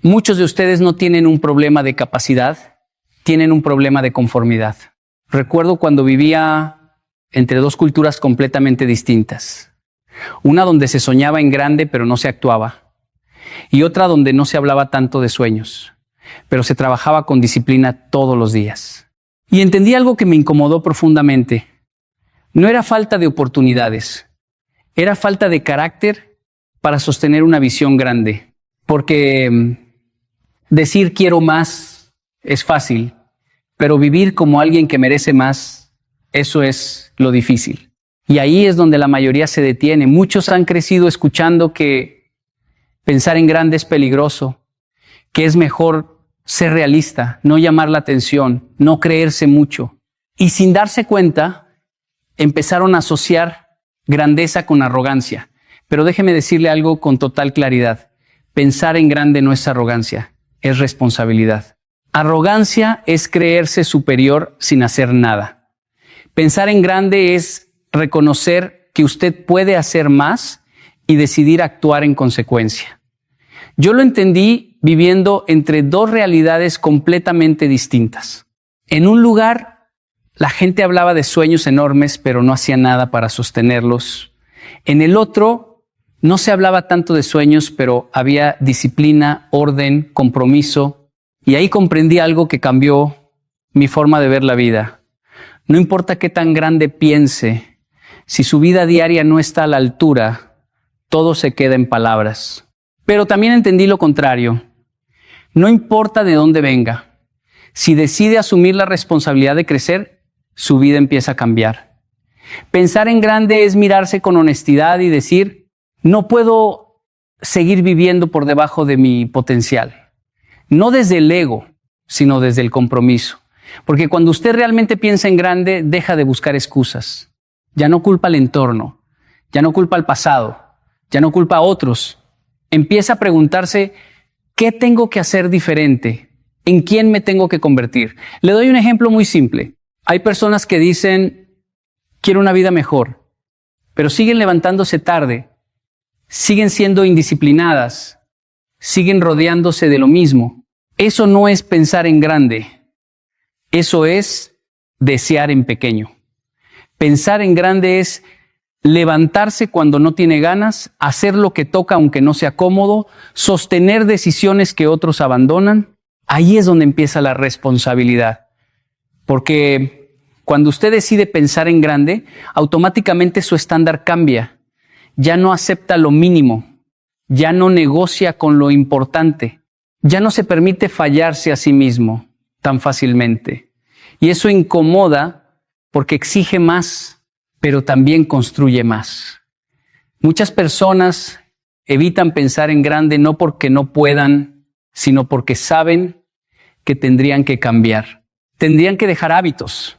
Muchos de ustedes no tienen un problema de capacidad, tienen un problema de conformidad. Recuerdo cuando vivía entre dos culturas completamente distintas. Una donde se soñaba en grande pero no se actuaba. Y otra donde no se hablaba tanto de sueños, pero se trabajaba con disciplina todos los días. Y entendí algo que me incomodó profundamente. No era falta de oportunidades, era falta de carácter para sostener una visión grande. Porque decir quiero más es fácil, pero vivir como alguien que merece más, eso es lo difícil. Y ahí es donde la mayoría se detiene. Muchos han crecido escuchando que pensar en grande es peligroso, que es mejor ser realista, no llamar la atención, no creerse mucho. Y sin darse cuenta, empezaron a asociar grandeza con arrogancia. Pero déjeme decirle algo con total claridad. Pensar en grande no es arrogancia, es responsabilidad. Arrogancia es creerse superior sin hacer nada. Pensar en grande es reconocer que usted puede hacer más y decidir actuar en consecuencia. Yo lo entendí viviendo entre dos realidades completamente distintas. En un lugar, la gente hablaba de sueños enormes, pero no hacía nada para sostenerlos. En el otro, no se hablaba tanto de sueños, pero había disciplina, orden, compromiso. Y ahí comprendí algo que cambió mi forma de ver la vida. No importa qué tan grande piense, si su vida diaria no está a la altura, todo se queda en palabras. Pero también entendí lo contrario. No importa de dónde venga. Si decide asumir la responsabilidad de crecer, su vida empieza a cambiar. Pensar en grande es mirarse con honestidad y decir, no puedo seguir viviendo por debajo de mi potencial. No desde el ego, sino desde el compromiso. Porque cuando usted realmente piensa en grande, deja de buscar excusas. Ya no culpa al entorno, ya no culpa al pasado, ya no culpa a otros. Empieza a preguntarse, ¿qué tengo que hacer diferente? ¿En quién me tengo que convertir? Le doy un ejemplo muy simple. Hay personas que dicen, quiero una vida mejor, pero siguen levantándose tarde, siguen siendo indisciplinadas, siguen rodeándose de lo mismo. Eso no es pensar en grande, eso es desear en pequeño. Pensar en grande es levantarse cuando no tiene ganas, hacer lo que toca aunque no sea cómodo, sostener decisiones que otros abandonan. Ahí es donde empieza la responsabilidad. Porque cuando usted decide pensar en grande, automáticamente su estándar cambia. Ya no acepta lo mínimo, ya no negocia con lo importante, ya no se permite fallarse a sí mismo tan fácilmente. Y eso incomoda porque exige más, pero también construye más. Muchas personas evitan pensar en grande no porque no puedan, sino porque saben que tendrían que cambiar. Tendrían que dejar hábitos,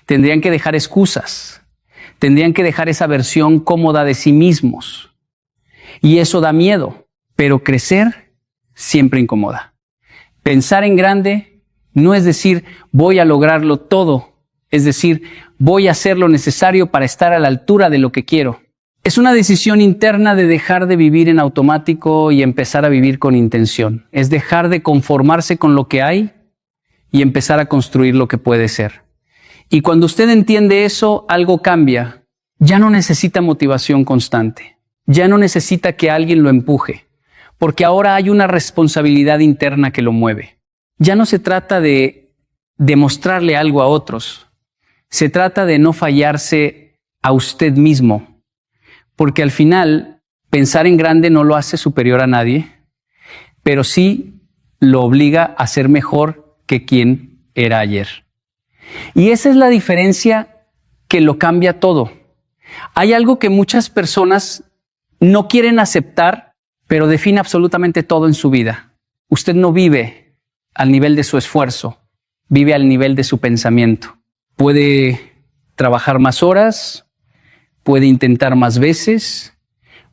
tendrían que dejar excusas, tendrían que dejar esa versión cómoda de sí mismos. Y eso da miedo, pero crecer siempre incomoda. Pensar en grande no es decir, voy a lograrlo todo. Es decir, voy a hacer lo necesario para estar a la altura de lo que quiero. Es una decisión interna de dejar de vivir en automático y empezar a vivir con intención. Es dejar de conformarse con lo que hay y empezar a construir lo que puede ser. Y cuando usted entiende eso, algo cambia. Ya no necesita motivación constante. Ya no necesita que alguien lo empuje. Porque ahora hay una responsabilidad interna que lo mueve. Ya no se trata de demostrarle algo a otros. Se trata de no fallarse a usted mismo, porque al final pensar en grande no lo hace superior a nadie, pero sí lo obliga a ser mejor que quien era ayer. Y esa es la diferencia que lo cambia todo. Hay algo que muchas personas no quieren aceptar, pero define absolutamente todo en su vida. Usted no vive al nivel de su esfuerzo, vive al nivel de su pensamiento. Puede trabajar más horas, puede intentar más veces,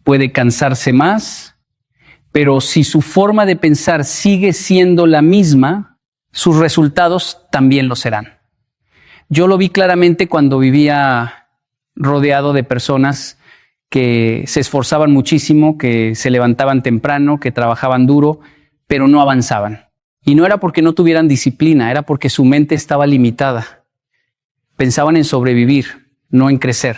puede cansarse más, pero si su forma de pensar sigue siendo la misma, sus resultados también lo serán. Yo lo vi claramente cuando vivía rodeado de personas que se esforzaban muchísimo, que se levantaban temprano, que trabajaban duro, pero no avanzaban. Y no era porque no tuvieran disciplina, era porque su mente estaba limitada. Pensaban en sobrevivir, no en crecer.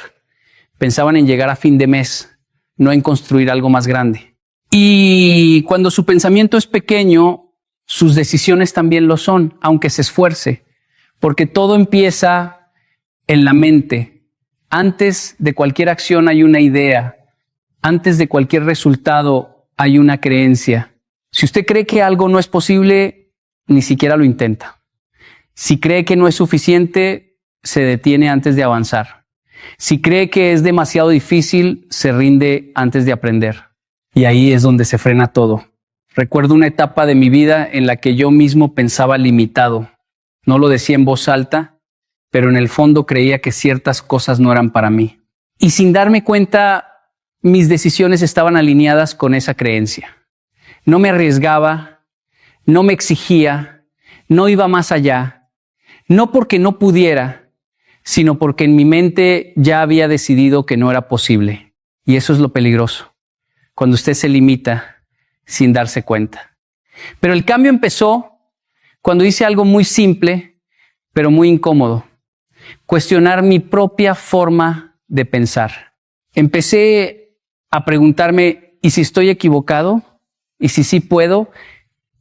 Pensaban en llegar a fin de mes, no en construir algo más grande. Y cuando su pensamiento es pequeño, sus decisiones también lo son, aunque se esfuerce, porque todo empieza en la mente. Antes de cualquier acción hay una idea, antes de cualquier resultado hay una creencia. Si usted cree que algo no es posible, ni siquiera lo intenta. Si cree que no es suficiente, se detiene antes de avanzar. Si cree que es demasiado difícil, se rinde antes de aprender. Y ahí es donde se frena todo. Recuerdo una etapa de mi vida en la que yo mismo pensaba limitado. No lo decía en voz alta, pero en el fondo creía que ciertas cosas no eran para mí. Y sin darme cuenta, mis decisiones estaban alineadas con esa creencia. No me arriesgaba, no me exigía, no iba más allá. No porque no pudiera, sino porque en mi mente ya había decidido que no era posible. Y eso es lo peligroso, cuando usted se limita sin darse cuenta. Pero el cambio empezó cuando hice algo muy simple, pero muy incómodo. Cuestionar mi propia forma de pensar. Empecé a preguntarme, ¿y si estoy equivocado? ¿Y si sí puedo?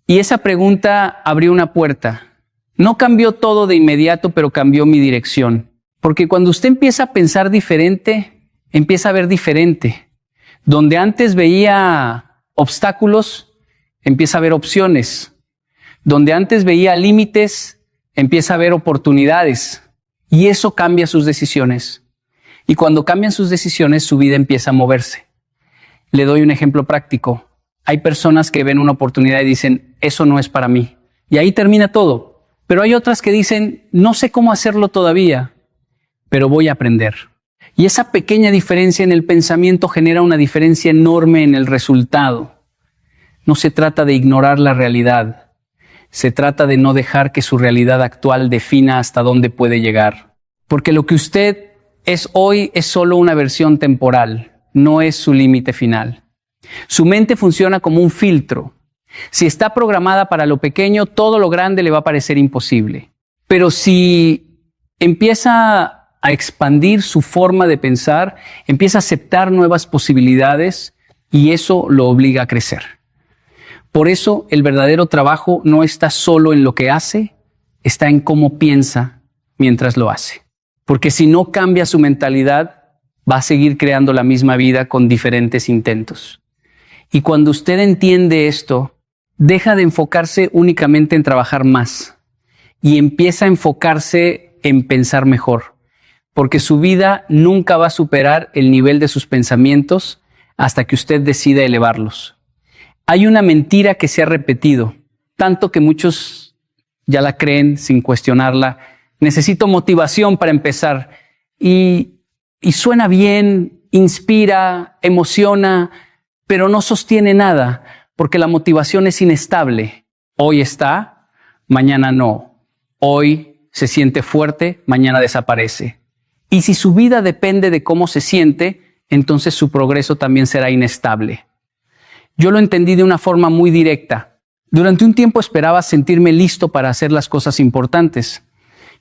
Y esa pregunta abrió una puerta. No cambió todo de inmediato, pero cambió mi dirección. Porque cuando usted empieza a pensar diferente, empieza a ver diferente. Donde antes veía obstáculos, empieza a ver opciones. Donde antes veía límites, empieza a ver oportunidades. Y eso cambia sus decisiones. Y cuando cambian sus decisiones, su vida empieza a moverse. Le doy un ejemplo práctico. Hay personas que ven una oportunidad y dicen, eso no es para mí. Y ahí termina todo. Pero hay otras que dicen, no sé cómo hacerlo todavía, pero voy a aprender. Y esa pequeña diferencia en el pensamiento genera una diferencia enorme en el resultado. No se trata de ignorar la realidad. Se trata de no dejar que su realidad actual defina hasta dónde puede llegar. Porque lo que usted es hoy es solo una versión temporal, no es su límite final. Su mente funciona como un filtro. Si está programada para lo pequeño, todo lo grande le va a parecer imposible. Pero si empieza a expandir su forma de pensar, empieza a aceptar nuevas posibilidades y eso lo obliga a crecer. Por eso el verdadero trabajo no está solo en lo que hace, está en cómo piensa mientras lo hace. Porque si no cambia su mentalidad, va a seguir creando la misma vida con diferentes intentos. Y cuando usted entiende esto, deja de enfocarse únicamente en trabajar más y empieza a enfocarse en pensar mejor, porque su vida nunca va a superar el nivel de sus pensamientos hasta que usted decida elevarlos. Hay una mentira que se ha repetido, tanto que muchos ya la creen sin cuestionarla. Necesito motivación para empezar. Y suena bien, inspira, emociona, pero no sostiene nada, porque la motivación es inestable. Hoy está, mañana no. Hoy se siente fuerte, mañana desaparece. Y si su vida depende de cómo se siente, entonces su progreso también será inestable. Yo lo entendí de una forma muy directa. Durante un tiempo esperaba sentirme listo para hacer las cosas importantes.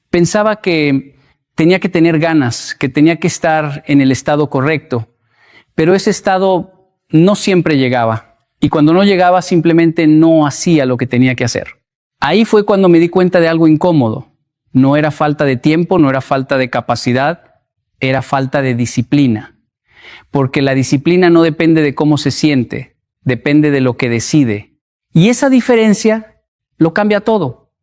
Pensaba que tenía que tener ganas, que tenía que estar en el estado correcto, pero ese estado no siempre llegaba. Y cuando no llegaba, simplemente no hacía lo que tenía que hacer. Ahí fue cuando me di cuenta de algo incómodo. No era falta de tiempo, no era falta de capacidad, era falta de disciplina. Porque la disciplina no depende de cómo se siente, depende de lo que decide. Y esa diferencia lo cambia todo.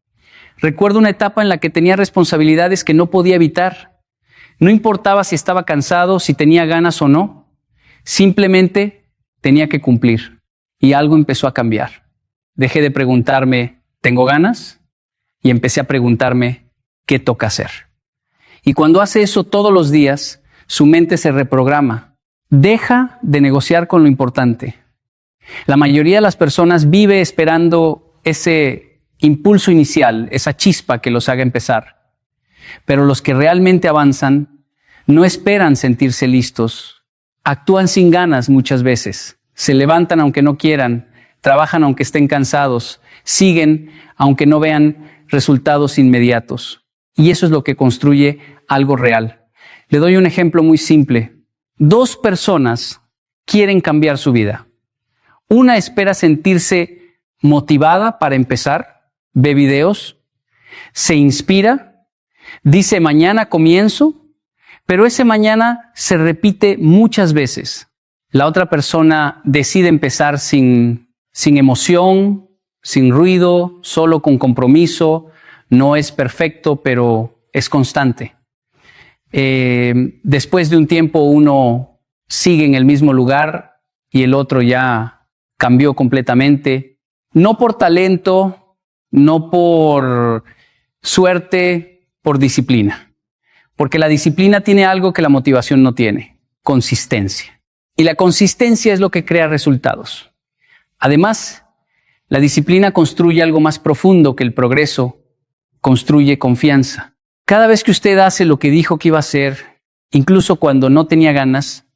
Recuerdo una etapa en la que tenía responsabilidades que no podía evitar. No importaba si estaba cansado, si tenía ganas o no. Simplemente tenía que cumplir. Y algo empezó a cambiar. Dejé de preguntarme, ¿tengo ganas? Y empecé a preguntarme, ¿qué toca hacer? Y cuando hace eso todos los días, su mente se reprograma. Deja de negociar con lo importante. La mayoría de las personas vive esperando ese impulso inicial, esa chispa que los haga empezar. Pero los que realmente avanzan no esperan sentirse listos. Actúan sin ganas muchas veces. Se levantan aunque no quieran, trabajan aunque estén cansados, siguen aunque no vean resultados inmediatos. Y eso es lo que construye algo real. Le doy un ejemplo muy simple. 2 personas quieren cambiar su vida. Una espera sentirse motivada para empezar, ve videos, se inspira, dice mañana comienzo, pero ese mañana se repite muchas veces. La otra persona decide empezar sin emoción, sin ruido, solo con compromiso. No es perfecto, pero es constante. Después de un tiempo uno sigue en el mismo lugar y el otro ya cambió completamente. No por talento, no por suerte, por disciplina. Porque la disciplina tiene algo que la motivación no tiene: consistencia. Y la consistencia es lo que crea resultados. Además, la disciplina construye algo más profundo que el progreso, construye confianza. Cada vez que usted hace lo que dijo que iba a hacer, incluso cuando no tenía ganas,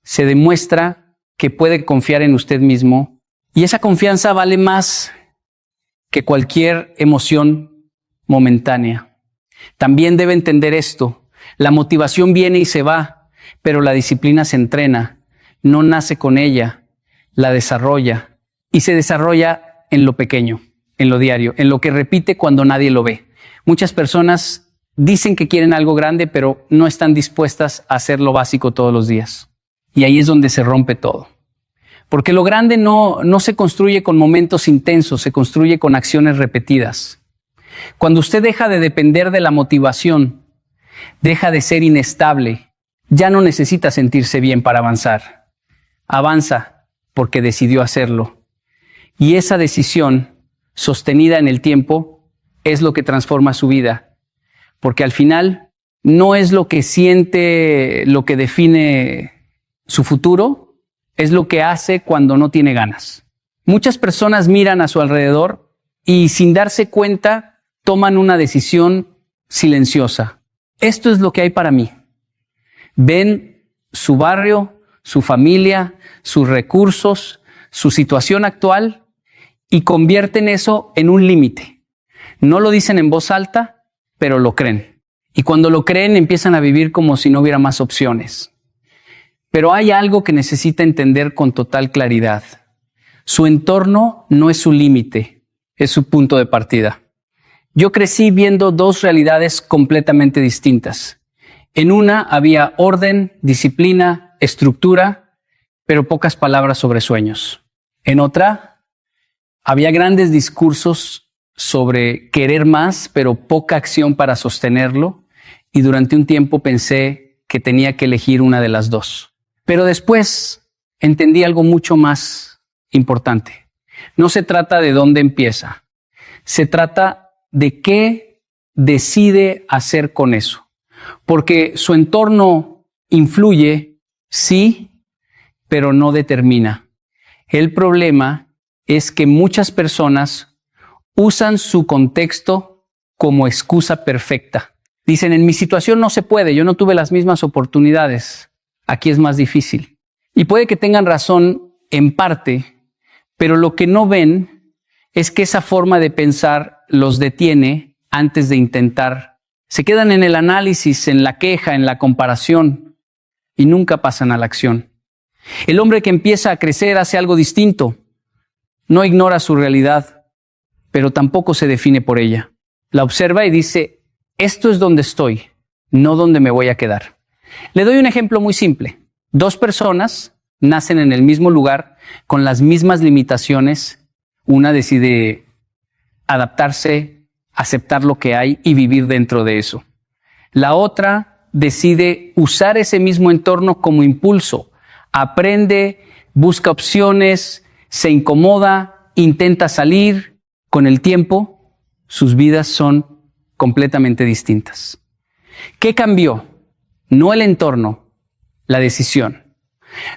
se demuestra que puede confiar en usted mismo, y esa confianza vale más que cualquier emoción momentánea. También debe entender esto: la motivación viene y se va, pero la disciplina se entrena, no nace con ella, la desarrolla, y se desarrolla en lo pequeño, en lo diario, en lo que repite cuando nadie lo ve. Muchas personas dicen que quieren algo grande, pero no están dispuestas a hacer lo básico todos los días. Y ahí es donde se rompe todo. Porque lo grande no se construye con momentos intensos, se construye con acciones repetidas. Cuando usted deja de depender de la motivación, deja de ser inestable, ya no necesita sentirse bien para avanzar. Avanza porque decidió hacerlo. Y esa decisión, sostenida en el tiempo, es lo que transforma su vida. Porque al final no es lo que siente lo que define su futuro, es lo que hace cuando no tiene ganas. Muchas personas miran a su alrededor y sin darse cuenta toman una decisión silenciosa. Esto es lo que hay para mí. Ven su barrio, su familia, sus recursos, su situación actual y convierten eso en un límite. No lo dicen en voz alta, pero lo creen. Y cuando lo creen, empiezan a vivir como si no hubiera más opciones. Pero hay algo que necesita entender con total claridad. Su entorno no es su límite, es su punto de partida. Yo crecí viendo 2 realidades completamente distintas. En una había orden, disciplina, estructura, pero pocas palabras sobre sueños. En otra había grandes discursos sobre querer más, pero poca acción para sostenerlo, y durante un tiempo pensé que tenía que elegir una de las 2. Pero después entendí algo mucho más importante. No se trata de dónde empieza, se trata de qué decide hacer con eso. Porque su entorno influye, sí, pero no determina. El problema es que muchas personas usan su contexto como excusa perfecta. Dicen, en mi situación no se puede, yo no tuve las mismas oportunidades, aquí es más difícil. Y puede que tengan razón en parte, pero lo que no ven es que esa forma de pensar los detiene antes de intentar. Se quedan en el análisis, en la queja, en la comparación y nunca pasan a la acción. El hombre que empieza a crecer hace algo distinto. No ignora su realidad, pero tampoco se define por ella. La observa y dice, esto es donde estoy, no donde me voy a quedar. Le doy un ejemplo muy simple. 2 personas nacen en el mismo lugar, con las mismas limitaciones. Una decide adaptarse, aceptar lo que hay y vivir dentro de eso. La otra decide usar ese mismo entorno como impulso. Aprende, busca opciones, se incomoda, intenta salir. Con el tiempo, sus vidas son completamente distintas. ¿Qué cambió? No el entorno, la decisión.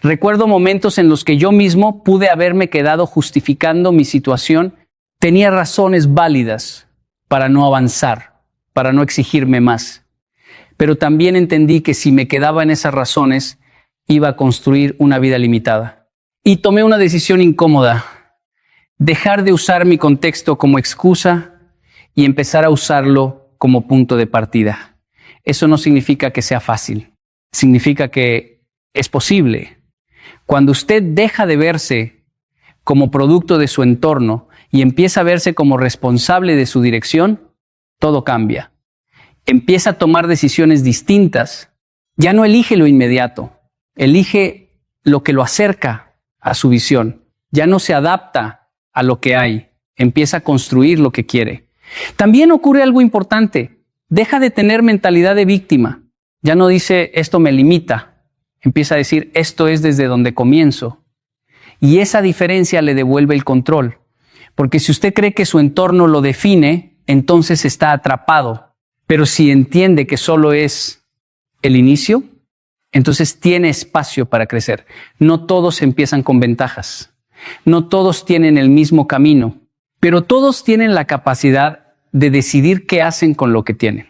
Recuerdo momentos en los que yo mismo pude haberme quedado justificando mi situación. Tenía razones válidas para no avanzar, para no exigirme más. Pero también entendí que si me quedaba en esas razones, iba a construir una vida limitada. Y tomé una decisión incómoda. dejar de usar mi contexto como excusa y empezar a usarlo como punto de partida. Eso no significa que sea fácil, significa que es posible. Cuando usted deja de verse como producto de su entorno y empieza a verse como responsable de su dirección, todo cambia. Empieza a tomar decisiones distintas. Ya no elige lo inmediato, elige lo que lo acerca a su visión. Ya no se adapta a lo que hay, empieza a construir lo que quiere. También ocurre algo importante, deja de tener mentalidad de víctima. Ya no dice, esto me limita, empieza a decir, esto es desde donde comienzo. Y esa diferencia le devuelve el control. Porque si usted cree que su entorno lo define, entonces está atrapado. Pero si entiende que solo es el inicio, entonces tiene espacio para crecer. No todos empiezan con ventajas. No todos tienen el mismo camino. Pero todos tienen la capacidad de decidir qué hacen con lo que tienen.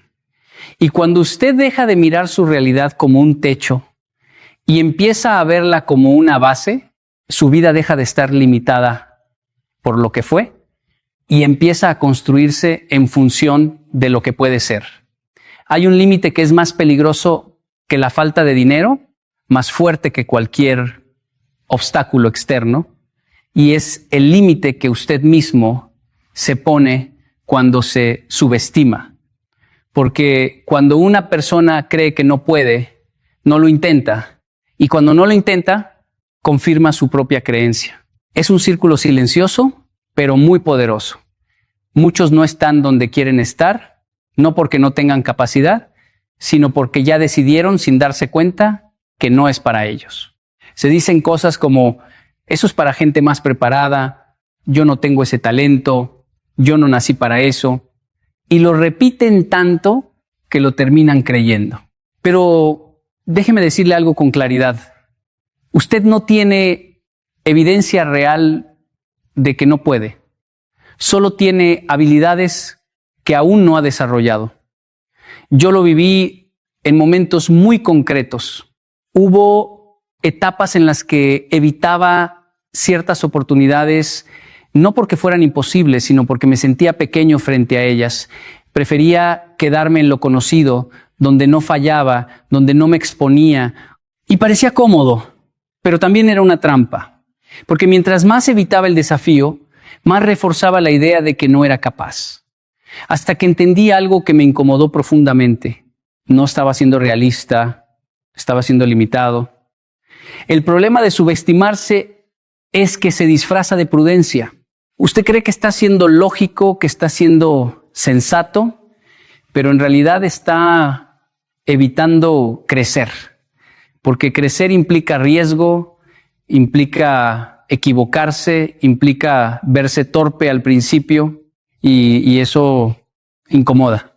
Y cuando usted deja de mirar su realidad como un techo y empieza a verla como una base, su vida deja de estar limitada por lo que fue y empieza a construirse en función de lo que puede ser. Hay un límite que es más peligroso que la falta de dinero, más fuerte que cualquier obstáculo externo, y es el límite que usted mismo se pone cuando se subestima. Porque cuando una persona cree que no puede, no lo intenta, y cuando no lo intenta, confirma su propia creencia. Es un círculo silencioso, pero muy poderoso. Muchos no están donde quieren estar, no porque no tengan capacidad, sino porque ya decidieron sin darse cuenta que no es para ellos. Se dicen cosas como, eso es para gente más preparada, yo no tengo ese talento, yo no nací para eso, y lo repiten tanto que lo terminan creyendo. Pero déjeme decirle algo con claridad. Usted no tiene evidencia real de que no puede. Solo tiene habilidades que aún no ha desarrollado. Yo lo viví en momentos muy concretos. Hubo etapas en las que evitaba ciertas oportunidades, no porque fueran imposibles, sino porque me sentía pequeño frente a ellas. Prefería quedarme en lo conocido, donde no fallaba, donde no me exponía. Y parecía cómodo, pero también era una trampa. Porque mientras más evitaba el desafío, más reforzaba la idea de que no era capaz. Hasta que entendí algo que me incomodó profundamente. No estaba siendo realista, estaba siendo limitado. El problema de subestimarse es que se disfraza de prudencia. Usted cree que está siendo lógico, que está siendo sensato, pero en realidad está evitando crecer. Porque crecer implica riesgo, implica equivocarse, implica verse torpe al principio y eso incomoda.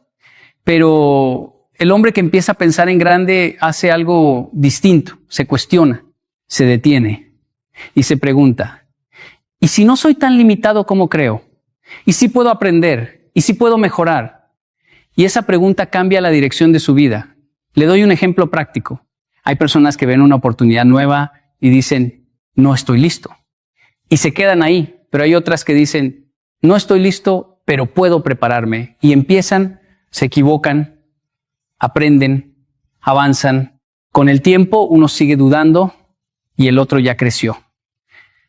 Pero el hombre que empieza a pensar en grande hace algo distinto, se cuestiona, se detiene y se pregunta, ¿y si no soy tan limitado como creo? ¿Y si puedo aprender? ¿Y si puedo mejorar? Y esa pregunta cambia la dirección de su vida. Le doy un ejemplo práctico. Hay personas que ven una oportunidad nueva y dicen, no estoy listo. Y se quedan ahí, pero hay otras que dicen, no estoy listo, pero puedo prepararme. Y empiezan, se equivocan, aprenden, avanzan. Con el tiempo uno sigue dudando y el otro ya creció.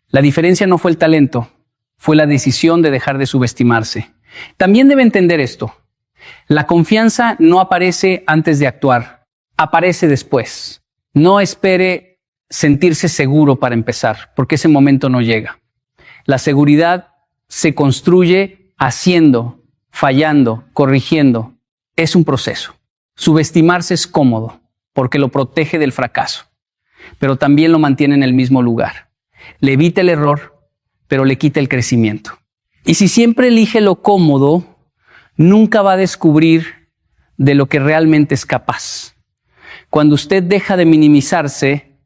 La diferencia no fue el talento, fue la decisión de dejar de subestimarse. También debe entender esto. La confianza no aparece antes de actuar, aparece después. No espere sentirse seguro para empezar, porque ese momento no llega. La seguridad se construye haciendo, fallando, corrigiendo. Es un proceso. Subestimarse es cómodo, porque lo protege del fracaso, pero también lo mantiene en el mismo lugar. Le evita el error, pero le quita el crecimiento. Y si siempre elige lo cómodo, nunca va a descubrir de lo que realmente es capaz. Cuando usted deja de minimizarse,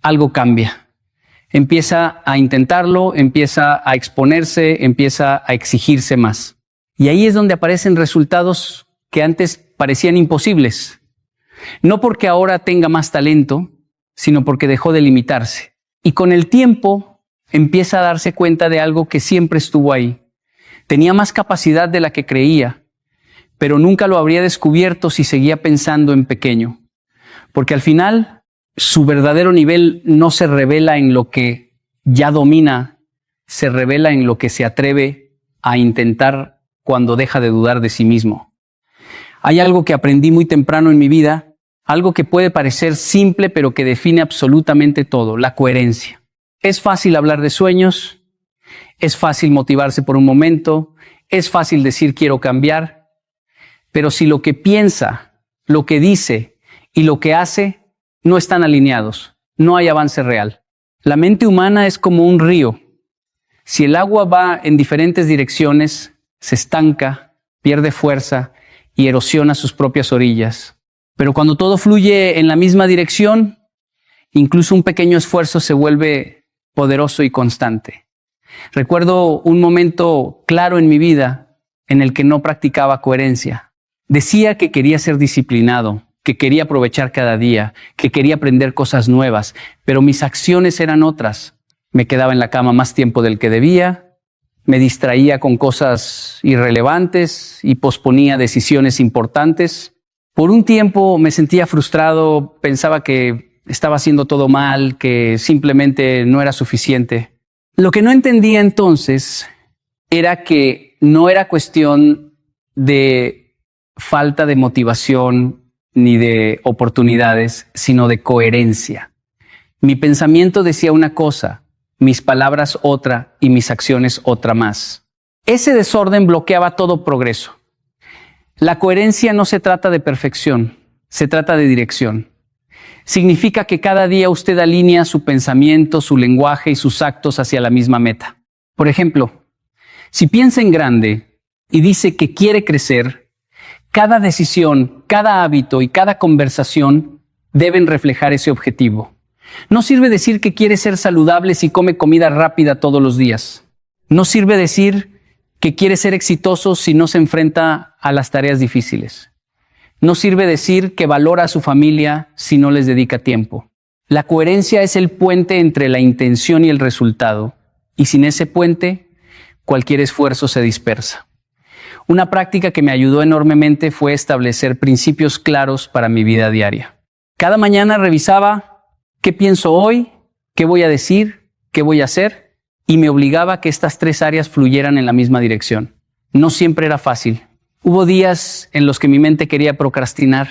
algo cambia. Empieza a intentarlo, empieza a exponerse, empieza a exigirse más. Y ahí es donde aparecen resultados que antes parecían imposibles. No porque ahora tenga más talento, sino porque dejó de limitarse. Y con el tiempo empieza a darse cuenta de algo que siempre estuvo ahí. Tenía más capacidad de la que creía, pero nunca lo habría descubierto si seguía pensando en pequeño. Porque al final, su verdadero nivel no se revela en lo que ya domina, se revela en lo que se atreve a intentar cuando deja de dudar de sí mismo. Hay algo que aprendí muy temprano en mi vida, algo que puede parecer simple, pero que define absolutamente todo: la coherencia. Es fácil hablar de sueños, es fácil motivarse por un momento, es fácil decir quiero cambiar, pero si lo que piensa, lo que dice y lo que hace no están alineados, no hay avance real. La mente humana es como un río. Si el agua va en diferentes direcciones, se estanca, pierde fuerza y erosiona sus propias orillas. Pero cuando todo fluye en la misma dirección, incluso un pequeño esfuerzo se vuelve poderoso y constante. Recuerdo un momento claro en mi vida en el que no practicaba coherencia. Decía que quería ser disciplinado, que quería aprovechar cada día, que quería aprender cosas nuevas, pero mis acciones eran otras. Me quedaba en la cama más tiempo del que debía, me distraía con cosas irrelevantes y posponía decisiones importantes. Por un tiempo me sentía frustrado, pensaba que estaba haciendo todo mal, que simplemente no era suficiente. Lo que no entendía entonces era que no era cuestión de falta de motivación ni de oportunidades, sino de coherencia. Mi pensamiento decía una cosa, mis palabras otra y mis acciones otra más. Ese desorden bloqueaba todo progreso. La coherencia no se trata de perfección, se trata de dirección. Significa que cada día usted alinea su pensamiento, su lenguaje y sus actos hacia la misma meta. Por ejemplo, si piensa en grande y dice que quiere crecer, cada decisión, cada hábito y cada conversación deben reflejar ese objetivo. No sirve decir que quiere ser saludable si come comida rápida todos los días. No sirve decir que quiere ser exitoso si no se enfrenta a las tareas difíciles. No sirve decir que valora a su familia si no les dedica tiempo. La coherencia es el puente entre la intención y el resultado, y sin ese puente, cualquier esfuerzo se dispersa. Una práctica que me ayudó enormemente fue establecer principios claros para mi vida diaria. Cada mañana revisaba qué pienso hoy, qué voy a decir, qué voy a hacer, y me obligaba a que estas tres áreas fluyeran en la misma dirección. No siempre era fácil. Hubo días en los que mi mente quería procrastinar,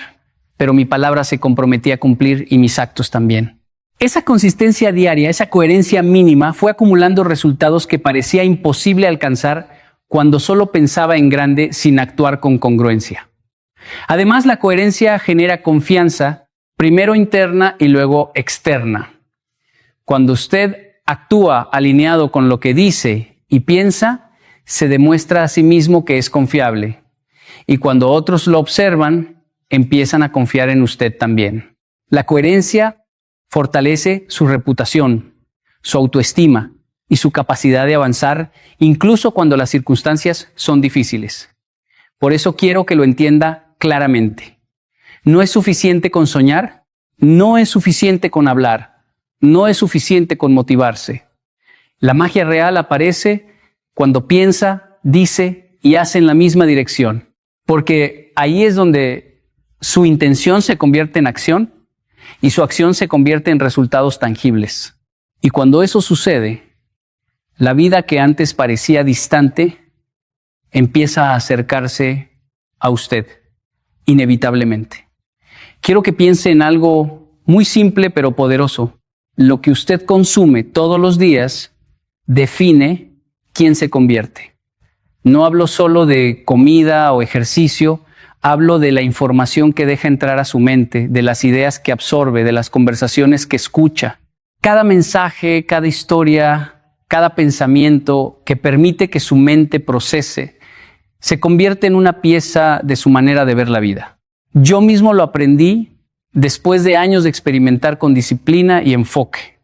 pero mi palabra se comprometía a cumplir y mis actos también. Esa consistencia diaria, esa coherencia mínima, fue acumulando resultados que parecía imposible alcanzar cuando solo pensaba en grande sin actuar con congruencia. Además, la coherencia genera confianza, primero interna y luego externa. Cuando usted actúa alineado con lo que dice y piensa, se demuestra a sí mismo que es confiable. Y cuando otros lo observan, empiezan a confiar en usted también. La coherencia fortalece su reputación, su autoestima y su capacidad de avanzar, incluso cuando las circunstancias son difíciles. Por eso quiero que lo entienda claramente. No es suficiente con soñar, no es suficiente con hablar, no es suficiente con motivarse. La magia real aparece cuando piensa, dice y hace en la misma dirección. Porque ahí es donde su intención se convierte en acción y su acción se convierte en resultados tangibles. Y cuando eso sucede, la vida que antes parecía distante empieza a acercarse a usted, inevitablemente. Quiero que piense en algo muy simple pero poderoso. Lo que usted consume todos los días define quién se convierte. No hablo solo de comida o ejercicio, hablo de la información que deja entrar a su mente, de las ideas que absorbe, de las conversaciones que escucha. Cada mensaje, cada historia, cada pensamiento que permite que su mente procese, se convierte en una pieza de su manera de ver la vida. Yo mismo lo aprendí después de años de experimentar con disciplina y enfoque.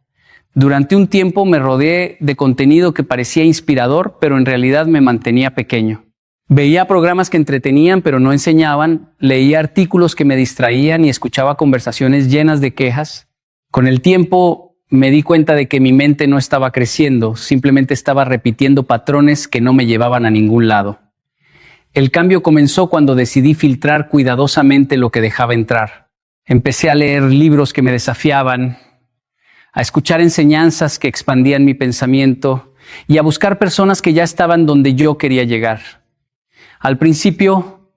Durante un tiempo me rodeé de contenido que parecía inspirador, pero en realidad me mantenía pequeño. Veía programas que entretenían, pero no enseñaban, leía artículos que me distraían y escuchaba conversaciones llenas de quejas. Con el tiempo me di cuenta de que mi mente no estaba creciendo, simplemente estaba repitiendo patrones que no me llevaban a ningún lado. El cambio comenzó cuando decidí filtrar cuidadosamente lo que dejaba entrar. Empecé a leer libros que me desafiaban, a escuchar enseñanzas que expandían mi pensamiento y a buscar personas que ya estaban donde yo quería llegar. Al principio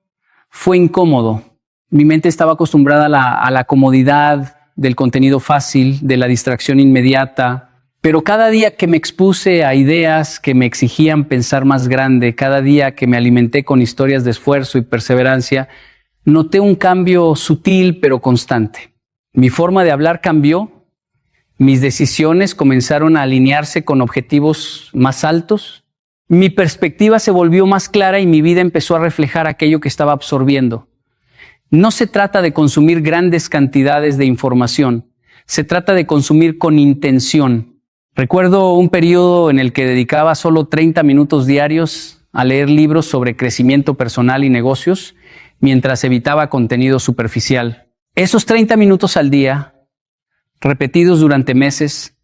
fue incómodo. Mi mente estaba acostumbrada a la comodidad del contenido fácil, de la distracción inmediata, pero cada día que me expuse a ideas que me exigían pensar más grande, cada día que me alimenté con historias de esfuerzo y perseverancia, noté un cambio sutil pero constante. Mi forma de hablar cambió, mis decisiones comenzaron a alinearse con objetivos más altos, mi perspectiva se volvió más clara y mi vida empezó a reflejar aquello que estaba absorbiendo. No se trata de consumir grandes cantidades de información, se trata de consumir con intención. Recuerdo un periodo en el que dedicaba solo 30 minutos diarios a leer libros sobre crecimiento personal y negocios, mientras evitaba contenido superficial. Esos 30 minutos al día, repetidos durante meses,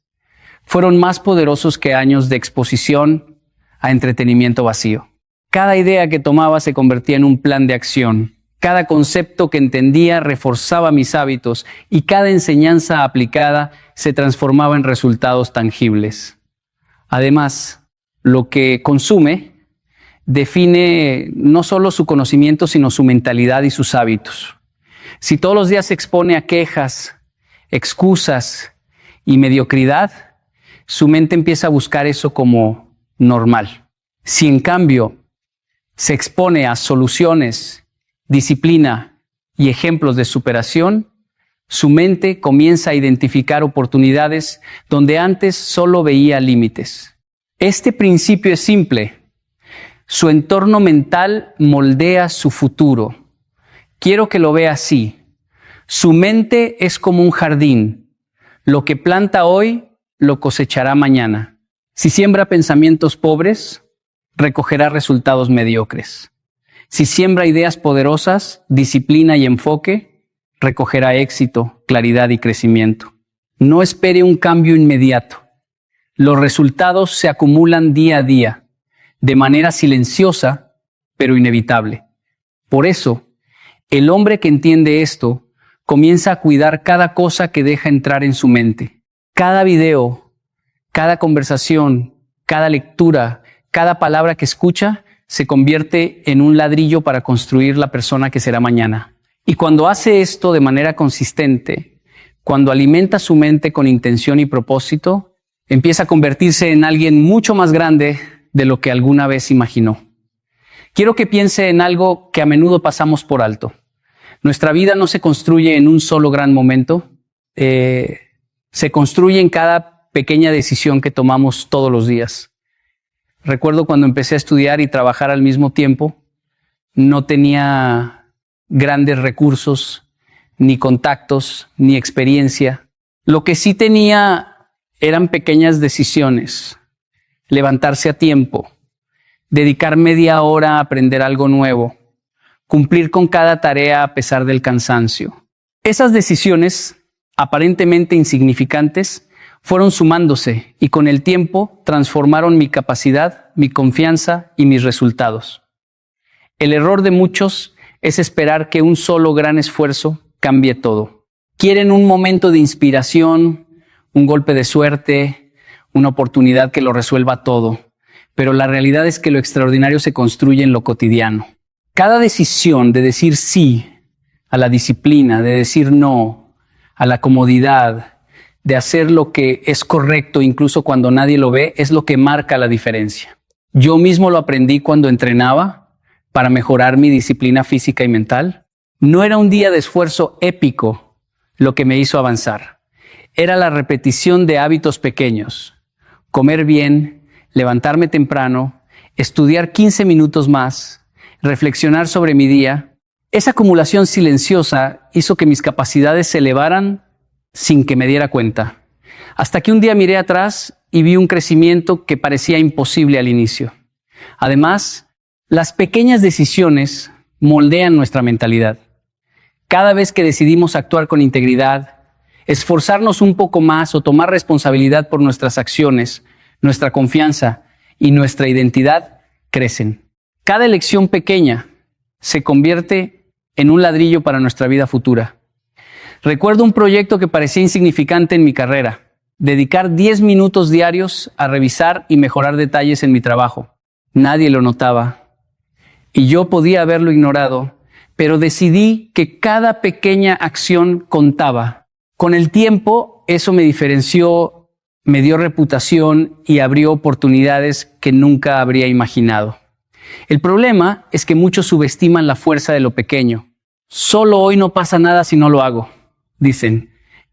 fueron más poderosos que años de exposición a entretenimiento vacío. Cada idea que tomaba se convertía en un plan de acción. Cada concepto que entendía reforzaba mis hábitos y cada enseñanza aplicada se transformaba en resultados tangibles. Además, lo que consume define no solo su conocimiento, sino su mentalidad y sus hábitos. Si todos los días se expone a quejas, excusas y mediocridad, su mente empieza a buscar eso como normal. Si en cambio se expone a soluciones, disciplina y ejemplos de superación, su mente comienza a identificar oportunidades donde antes solo veía límites. Este principio es simple. Su entorno mental moldea su futuro. Quiero que lo vea así. Su mente es como un jardín. Lo que planta hoy, lo cosechará mañana. Si siembra pensamientos pobres, recogerá resultados mediocres. Si siembra ideas poderosas, disciplina y enfoque, recogerá éxito, claridad y crecimiento. No espere un cambio inmediato. Los resultados se acumulan día a día, de manera silenciosa, pero inevitable. Por eso, el hombre que entiende esto comienza a cuidar cada cosa que deja entrar en su mente. Cada video, cada conversación, cada lectura, cada palabra que escucha, se convierte en un ladrillo para construir la persona que será mañana. Y cuando hace esto de manera consistente, cuando alimenta su mente con intención y propósito, empieza a convertirse en alguien mucho más grande de lo que alguna vez imaginó. Quiero que piense en algo que a menudo pasamos por alto. Nuestra vida no se construye en un solo gran momento, se construye en cada pequeña decisión que tomamos todos los días. Recuerdo cuando empecé a estudiar y trabajar al mismo tiempo, no tenía grandes recursos, ni contactos, ni experiencia. Lo que sí tenía eran pequeñas decisiones. Levantarse a tiempo, dedicar media hora a aprender algo nuevo, cumplir con cada tarea a pesar del cansancio. Esas decisiones, aparentemente insignificantes, fueron sumándose y con el tiempo transformaron mi capacidad, mi confianza y mis resultados. El error de muchos es esperar que un solo gran esfuerzo cambie todo. Quieren un momento de inspiración, un golpe de suerte, una oportunidad que lo resuelva todo. Pero la realidad es que lo extraordinario se construye en lo cotidiano. Cada decisión de decir sí a la disciplina, de decir no a la comodidad, de hacer lo que es correcto incluso cuando nadie lo ve, es lo que marca la diferencia. Yo mismo lo aprendí cuando entrenaba para mejorar mi disciplina física y mental. No era un día de esfuerzo épico lo que me hizo avanzar. Era la repetición de hábitos pequeños. Comer bien, levantarme temprano, estudiar 15 minutos más, reflexionar sobre mi día. Esa acumulación silenciosa hizo que mis capacidades se elevaran sin que me diera cuenta. Hasta que un día miré atrás y vi un crecimiento que parecía imposible al inicio. Además, las pequeñas decisiones moldean nuestra mentalidad. Cada vez que decidimos actuar con integridad, esforzarnos un poco más o tomar responsabilidad por nuestras acciones, nuestra confianza y nuestra identidad crecen. Cada elección pequeña se convierte en un ladrillo para nuestra vida futura. Recuerdo un proyecto que parecía insignificante en mi carrera: dedicar 10 minutos diarios a revisar y mejorar detalles en mi trabajo. Nadie lo notaba y yo podía haberlo ignorado, pero decidí que cada pequeña acción contaba. Con el tiempo, eso me diferenció, me dio reputación y abrió oportunidades que nunca habría imaginado. El problema es que muchos subestiman la fuerza de lo pequeño. Solo hoy no pasa nada si no lo hago, dicen.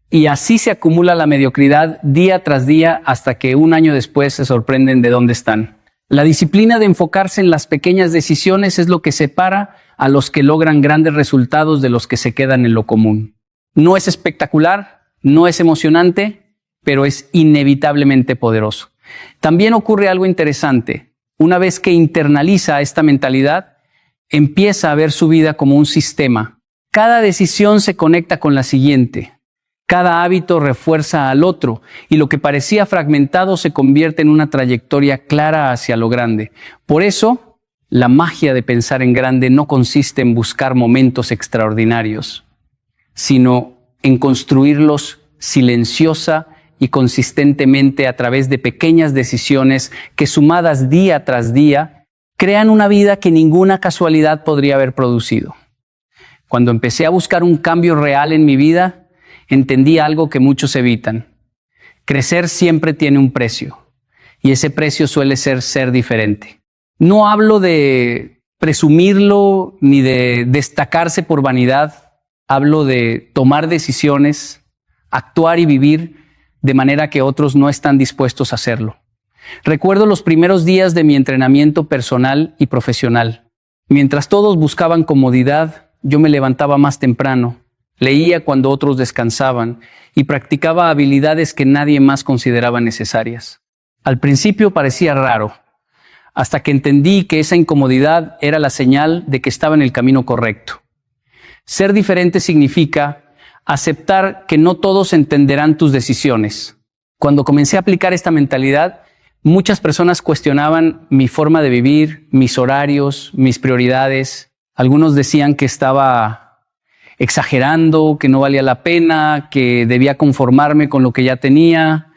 Y así se acumula la mediocridad día tras día hasta que un año después se sorprenden de dónde están. La disciplina de enfocarse en las pequeñas decisiones es lo que separa a los que logran grandes resultados de los que se quedan en lo común. No es espectacular, no es emocionante, pero es inevitablemente poderoso. También ocurre algo interesante. Una vez que internaliza esta mentalidad, empieza a ver su vida como un sistema. Cada decisión se conecta con la siguiente. Cada hábito refuerza al otro y lo que parecía fragmentado se convierte en una trayectoria clara hacia lo grande. Por eso, la magia de pensar en grande no consiste en buscar momentos extraordinarios, sino en construirlos silenciosa y consistentemente a través de pequeñas decisiones que, sumadas día tras día, crean una vida que ninguna casualidad podría haber producido. Cuando empecé a buscar un cambio real en mi vida, entendí algo que muchos evitan. Crecer siempre tiene un precio, y ese precio suele ser diferente. No hablo de presumirlo ni de destacarse por vanidad. Hablo de tomar decisiones, actuar y vivir de manera que otros no están dispuestos a hacerlo. Recuerdo los primeros días de mi entrenamiento personal y profesional. Mientras todos buscaban comodidad, yo me levantaba más temprano. Leía cuando otros descansaban y practicaba habilidades que nadie más consideraba necesarias. Al principio parecía raro, hasta que entendí que esa incomodidad era la señal de que estaba en el camino correcto. Ser diferente significa aceptar que no todos entenderán tus decisiones. Cuando comencé a aplicar esta mentalidad, muchas personas cuestionaban mi forma de vivir, mis horarios, mis prioridades. Algunos decían que estaba exagerando, que no valía la pena, que debía conformarme con lo que ya tenía.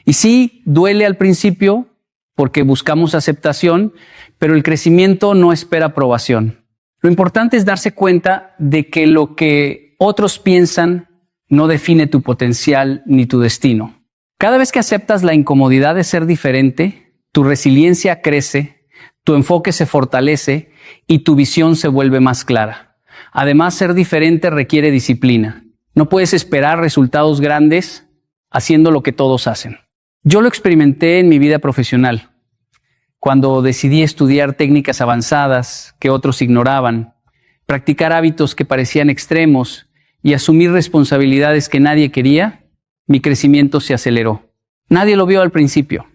Y sí, duele al principio porque buscamos aceptación, pero el crecimiento no espera aprobación. Lo importante es darse cuenta de que lo que otros piensan no define tu potencial ni tu destino. Cada vez que aceptas la incomodidad de ser diferente, tu resiliencia crece, tu enfoque se fortalece y tu visión se vuelve más clara. Además, ser diferente requiere disciplina. No puedes esperar resultados grandes haciendo lo que todos hacen. Yo lo experimenté en mi vida profesional, cuando decidí estudiar técnicas avanzadas que otros ignoraban, practicar hábitos que parecían extremos y asumir responsabilidades que nadie quería. Mi crecimiento se aceleró. Nadie lo vio al principio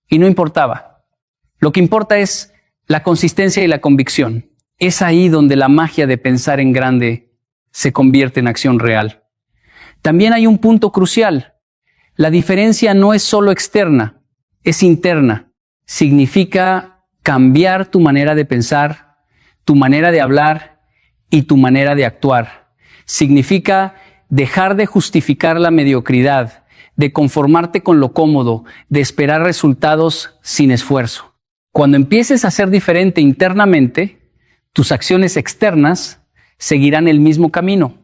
y no importaba. Lo que importa es la consistencia y la convicción. Es ahí donde la magia de pensar en grande se convierte en acción real. También hay un punto crucial. La diferencia no es solo externa, es interna. Significa cambiar tu manera de pensar, tu manera de hablar y tu manera de actuar. Significa dejar de justificar la mediocridad, de conformarte con lo cómodo, de esperar resultados sin esfuerzo. Cuando empieces a ser diferente internamente, tus acciones externas seguirán el mismo camino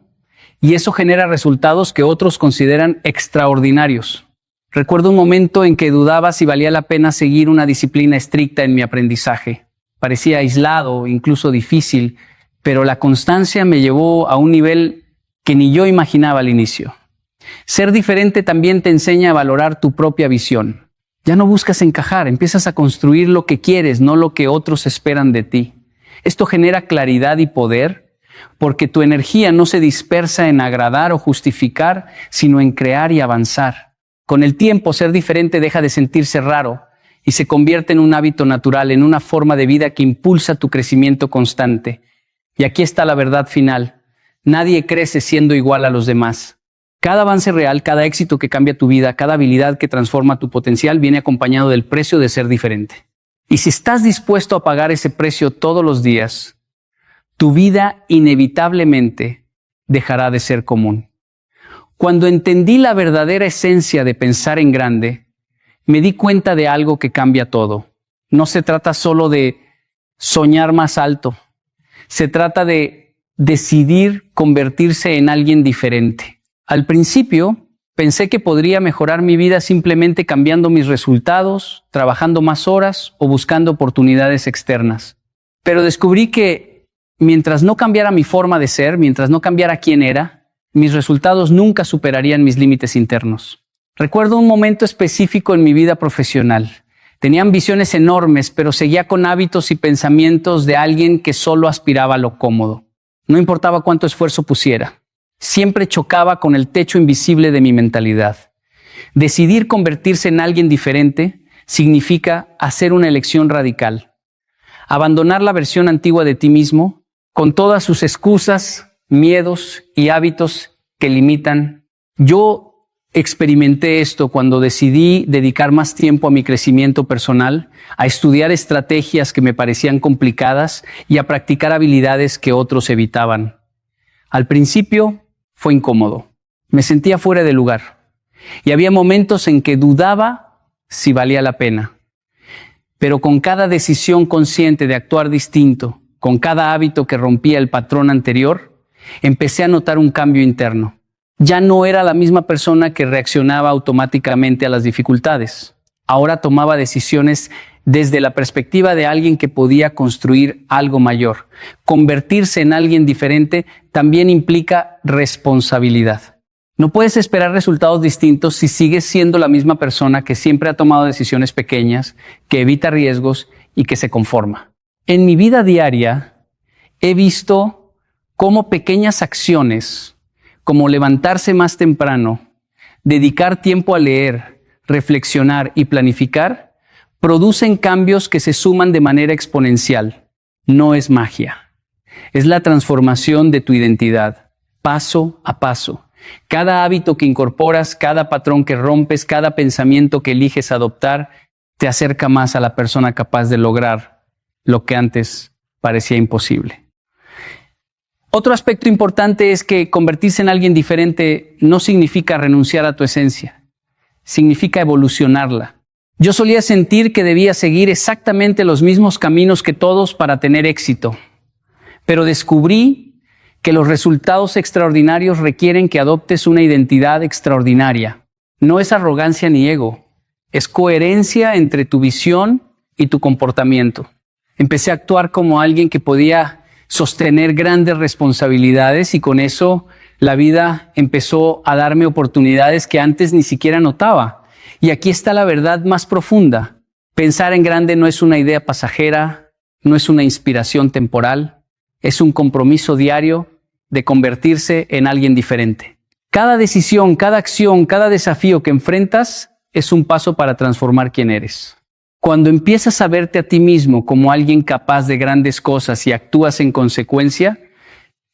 y eso genera resultados que otros consideran extraordinarios. Recuerdo un momento en que dudaba si valía la pena seguir una disciplina estricta en mi aprendizaje. Parecía aislado, incluso difícil, pero la constancia me llevó a un nivel que ni yo imaginaba al inicio. Ser diferente también te enseña a valorar tu propia visión. Ya no buscas encajar, empiezas a construir lo que quieres, no lo que otros esperan de ti. Esto genera claridad y poder, porque tu energía no se dispersa en agradar o justificar, sino en crear y avanzar. Con el tiempo, ser diferente deja de sentirse raro y se convierte en un hábito natural, en una forma de vida que impulsa tu crecimiento constante. Y aquí está la verdad final. Nadie crece siendo igual a los demás. Cada avance real, cada éxito que cambia tu vida, cada habilidad que transforma tu potencial viene acompañado del precio de ser diferente. Y si estás dispuesto a pagar ese precio todos los días, tu vida inevitablemente dejará de ser común. Cuando entendí la verdadera esencia de pensar en grande, me di cuenta de algo que cambia todo. No se trata solo de soñar más alto. Se trata de decidir convertirse en alguien diferente. Al principio, pensé que podría mejorar mi vida simplemente cambiando mis resultados, trabajando más horas o buscando oportunidades externas. Pero descubrí que mientras no cambiara mi forma de ser, mientras no cambiara quién era, mis resultados nunca superarían mis límites internos. Recuerdo un momento específico en mi vida profesional. Tenía ambiciones enormes, pero seguía con hábitos y pensamientos de alguien que solo aspiraba a lo cómodo. No importaba cuánto esfuerzo pusiera. Siempre chocaba con el techo invisible de mi mentalidad. Decidir convertirse en alguien diferente significa hacer una elección radical. Abandonar la versión antigua de ti mismo, con todas sus excusas, miedos y hábitos que limitan. Yo experimenté esto cuando decidí dedicar más tiempo a mi crecimiento personal, a estudiar estrategias que me parecían complicadas y a practicar habilidades que otros evitaban. Al principio fue incómodo. Me sentía fuera de lugar. Y había momentos en que dudaba si valía la pena. Pero con cada decisión consciente de actuar distinto, con cada hábito que rompía el patrón anterior, empecé a notar un cambio interno. Ya no era la misma persona que reaccionaba automáticamente a las dificultades. Ahora tomaba decisiones desde la perspectiva de alguien que podía construir algo mayor. Convertirse en alguien diferente también implica responsabilidad. No puedes esperar resultados distintos si sigues siendo la misma persona que siempre ha tomado decisiones pequeñas, que evita riesgos y que se conforma. En mi vida diaria he visto cómo pequeñas acciones, como levantarse más temprano, dedicar tiempo a leer, reflexionar y planificar, producen cambios que se suman de manera exponencial. No es magia. Es la transformación de tu identidad, paso a paso. Cada hábito que incorporas, cada patrón que rompes, cada pensamiento que eliges adoptar, te acerca más a la persona capaz de lograr lo que antes parecía imposible. Otro aspecto importante es que convertirse en alguien diferente no significa renunciar a tu esencia, significa evolucionarla. Yo solía sentir que debía seguir exactamente los mismos caminos que todos para tener éxito, pero descubrí que los resultados extraordinarios requieren que adoptes una identidad extraordinaria. No es arrogancia ni ego, es coherencia entre tu visión y tu comportamiento. Empecé a actuar como alguien que podía sostener grandes responsabilidades y con eso la vida empezó a darme oportunidades que antes ni siquiera notaba. Y aquí está la verdad más profunda. Pensar en grande no es una idea pasajera, no es una inspiración temporal, es un compromiso diario de convertirse en alguien diferente. Cada decisión, cada acción, cada desafío que enfrentas es un paso para transformar quién eres. Cuando empiezas a verte a ti mismo como alguien capaz de grandes cosas y actúas en consecuencia,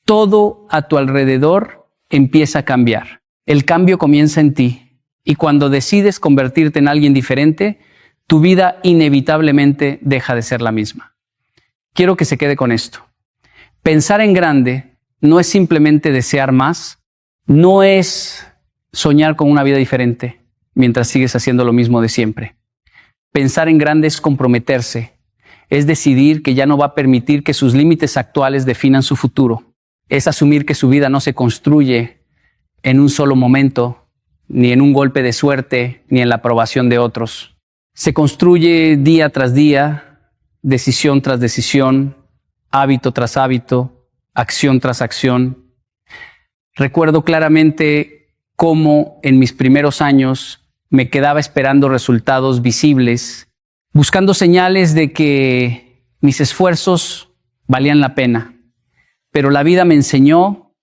todo a tu alrededor empieza a cambiar. El cambio comienza en ti y cuando decides convertirte en alguien diferente, tu vida inevitablemente deja de ser la misma. Quiero que se quede con esto. Pensar en grande no es simplemente desear más, no es soñar con una vida diferente mientras sigues haciendo lo mismo de siempre. Pensar en grande es comprometerse, es decidir que ya no va a permitir que sus límites actuales definan su futuro. Es asumir que su vida no se construye en un solo momento, ni en un golpe de suerte, ni en la aprobación de otros. Se construye día tras día, decisión tras decisión, hábito tras hábito, acción tras acción. Recuerdo claramente cómo en mis primeros años me quedaba esperando resultados visibles, buscando señales de que mis esfuerzos valían la pena. Pero la vida me enseñó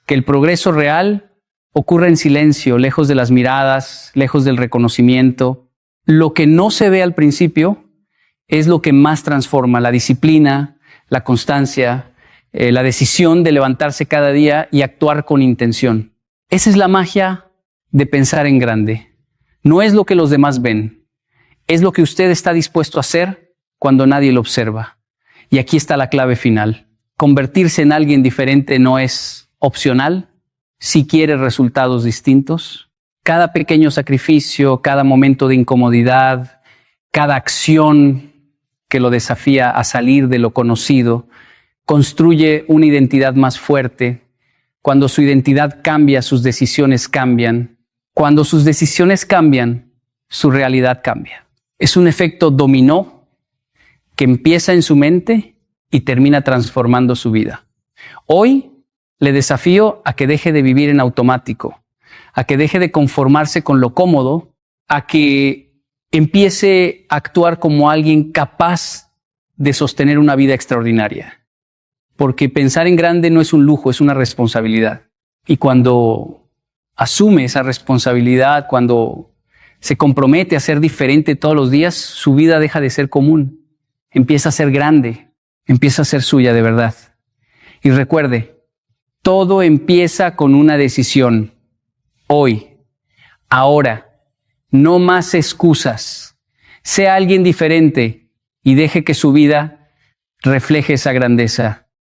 que el progreso real ocurre en silencio, lejos de las miradas, lejos del reconocimiento. Lo que no se ve al principio es lo que más transforma: la disciplina, la constancia, la decisión de levantarse cada día y actuar con intención. Esa es la magia de pensar en grande. No es lo que los demás ven, es lo que usted está dispuesto a hacer cuando nadie lo observa. Y aquí está la clave final. Convertirse en alguien diferente no es opcional si quiere resultados distintos. Cada pequeño sacrificio, cada momento de incomodidad, cada acción que lo desafía a salir de lo conocido, construye una identidad más fuerte. Cuando su identidad cambia, sus decisiones cambian. Cuando sus decisiones cambian, su realidad cambia. Es un efecto dominó que empieza en su mente y termina transformando su vida. Hoy le desafío a que deje de vivir en automático, a que deje de conformarse con lo cómodo, a que empiece a actuar como alguien capaz de sostener una vida extraordinaria. Porque pensar en grande no es un lujo, es una responsabilidad. Y cuando asume esa responsabilidad, cuando se compromete a ser diferente todos los días, su vida deja de ser común. Empieza a ser grande, empieza a ser suya de verdad. Y recuerde, todo empieza con una decisión. Hoy, ahora, no más excusas. Sea alguien diferente y deje que su vida refleje esa grandeza.